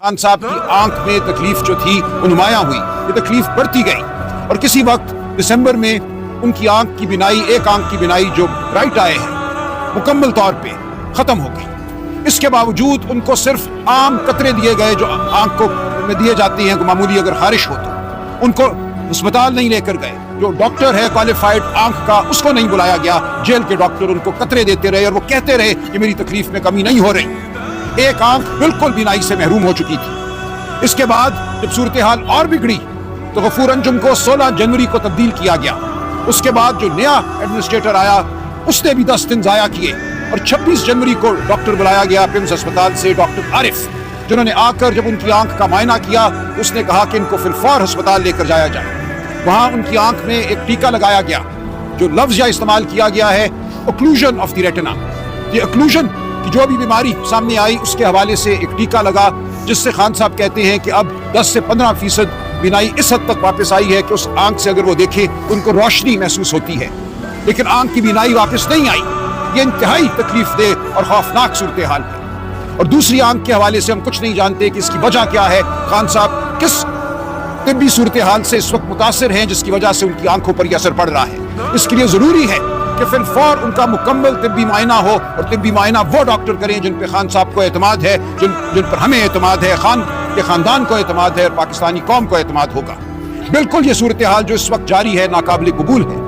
खान साहब की आंख में तकलीफ जो थी वो नुमायां हुई, ये तकलीफ बढ़ती गई और किसी वक्त दिसंबर में उनकी आंख की बिनाई, एक आंख की बिनाई जो राइट आए हैं, मुकम्मल तौर पे ख़त्म हो गई। इसके बावजूद उनको सिर्फ आम कतरे दिए गए जो आंख को में दिए जाते हैं, मामूली अगर खारिश हो तो उनको अस्पताल नहीं लेकर गए। जो डॉक्टर है क्वालिफाइड आंख का, उसको नहीं बुलाया गया। जेल के डॉक्टर उनको कतरे देते रहे और वो कहते रहे कि मेरी तकलीफ में कमी नहीं हो रही। एक आंख बिल्कुल बीनाई से महरूम हो चुकी थी। इसके बाद जब सूरत हाल और बिगड़ी तो गफूर अंजुम को 16 जनवरी को तब्दील किया गया। उसके बाद जो नया एडमिनिस्ट्रेटर आया उसने भी 10 दिन ज़ाया किए और 26 जनवरी को डॉक्टर बुलाया गया पिम्स अस्पताल से, डॉक्टर आरिफ, जिन्होंने आकर जब उनकी आंख का मायना किया उसने कहा कि इनको फिलफौर अस्पताल लेकर जाया जाए। वहाँ उनकी आंख में एक टीका लगाया गया। जो लफ्ज़ या इस्तेमाल किया गया है ओक्लूजन ऑफ द रेटिना। ये ओक्लूजन कि जो भी बीमारी सामने आई उसके हवाले से एक टीका लगा, जिससे खान साहब कहते हैं कि अब 10 से 15% बीनाई इस हद तक वापस आई है कि उस आंख से अगर वो देखे उनको रोशनी महसूस होती है, लेकिन आंख की बीनाई वापस नहीं आई। ये इंतहाई तकलीफ दे और खौफनाक सूरत हाल है। और दूसरी आंख के हवाले से हम कुछ नहीं जानते कि इसकी वजह क्या है। खान साहब किस तिब्बी सूरत हाल से इस वक्त मुतासिर हैं जिसकी वजह से उनकी आंखों पर यह असर पड़ रहा है। इसके लिए ज़रूरी है कि फिलफौर उनका मुकम्मल तिब्बी मायना हो और तिब्बी मायना वो डॉक्टर करें जिन पे खान साहब को एतमाद है, जिन पर हमें एतमाद है, खान के ख़ानदान को एतमाद है और पाकिस्तानी कौम को एतमाद होगा। बिल्कुल ये सूरत हाल जो इस वक्त जारी है नाकाबिल कबूल है।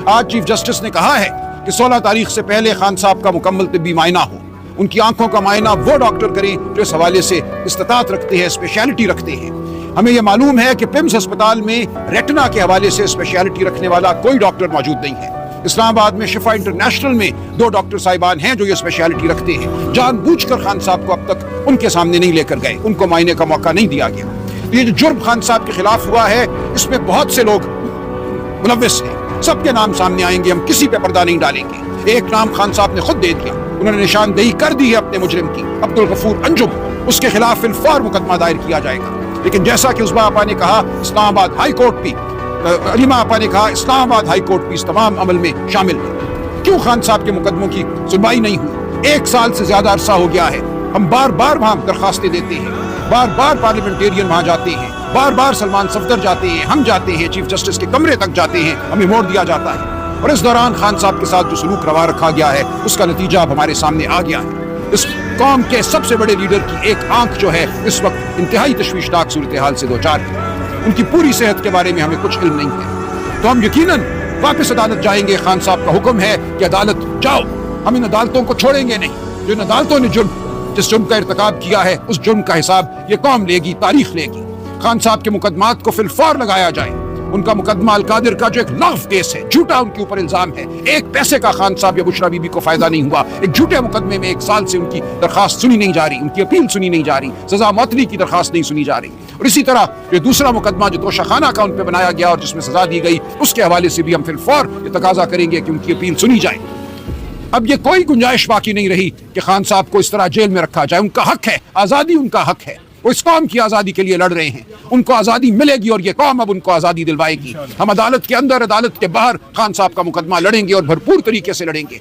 आज चीफ जस्टिस ने कहा है कि 16 तारीख से पहले खान साहब का मुकम्मल तिब्बी मायना हो। उनकी आंखों का मायना वो डॉक्टर करें जो इस हवाले से इस्तिताअत रखते हैं, स्पेशलिटी रखते हैं। हमें यह मालूम है कि पिम्स अस्पताल में रेटिना के हवाले से स्पेशलिटी रखने वाला कोई डॉक्टर मौजूद नहीं है। इस्लामाबाद में शिफा इंटरनेशनल में 2 डॉक्टर साहिबान हैं जो ये स्पेशलिटी रखते हैं। जानबूझकर खान साहब को अब तक उनके सामने नहीं लेकर गए, उनको मायने का मौका नहीं दिया गया। ये जो जुर्म खान साहब के खिलाफ हुआ है इसमें बहुत से लोग मुलव्विस हैं। सबके नाम सामने आएंगे, हम किसी पे पर्दा नहीं डालेंगे। एक नाम खान साहब ने खुद दे दिया, उन्होंने निशानदेही कर दी है अपने मुजरिम की, अब्दुल गफूर अंजुम। उसके खिलाफ फिलफौर मुकदमा दायर किया जाएगा। लेकिन जैसा कि उस्मा आपा ने कहा, इस्लामाबाद हाई कोर्ट भी, अलीमा आपा ने कहा, इस्लामाबाद हाई कोर्ट भी इस तमाम अमल में शामिल है। क्यों खान साहब के मुकदमों की सुनवाई नहीं हुई? 1 साल से ज्यादा अरसा हो गया है। हम बार बार वहां दरखास्तें देते हैं, बार बार पार्लियामेंटेरियन वहां जाते हैं, बार बार सलमान सफदर जाते हैं, हम जाते हैं, चीफ जस्टिस के कमरे तक जाते हैं, हमें मोड़ दिया जाता है। और इस दौरान खान साहब के साथ जो सलूक रवा रखा गया है उसका नतीजा अब हमारे सामने आ गया है। इस कौम के सबसे बड़े लीडर की एक आंख जो है इस वक्त इंतहाई तशवीशनाक सूरत हाल से 2-4 है। उनकी पूरी सेहत के बारे में हमें कुछ इल्म नहीं है, तो हम यकीनन वापस अदालत जाएंगे। खान साहब का हुक्म है कि अदालत जाओ, हम इन अदालतों को छोड़ेंगे नहीं। जो इन अदालतों ने जिस जुर्म का इर्तिकाब किया है उस जुर्म का हिसाब ये कौम लेगी, तारीख लेगी। खान साहब के मुकदमात को फिलफौर लगाया जाए। उनका मुकदमा अलकादिर का जो एक लग़्व केस है, झूठा उनके ऊपर इल्जाम है, 1 पैसे का खान साहब या बुशरा बीबी को फायदा नहीं हुआ। एक झूठे मुकदमे में 1 साल से उनकी दरखास्त सुनी नहीं जा रही, उनकी अपील सुनी नहीं जा रही, सजा मौतनी की दरखास्त नहीं सुनी जा रही। और इसी तरह जो दूसरा मुकदमा जो तोशाखाना का उन पर बनाया गया और जिसमें सजा दी गई, उसके हवाले से भी हम फिलफौर ये तकाजा करेंगे कि उनकी अपील सुनी जाए। अब ये कोई गुंजाइश बाकी नहीं रही कि खान साहब को इस तरह जेल में रखा जाए। उनका हक है, आज़ादी उनका हक है। वो इस कौम की आज़ादी के लिए लड़ रहे हैं, उनको आज़ादी मिलेगी और ये कौम अब उनको आज़ादी दिलवाएगी। हम अदालत के अंदर, अदालत के बाहर खान साहब का मुकदमा लड़ेंगे और भरपूर तरीके से लड़ेंगे।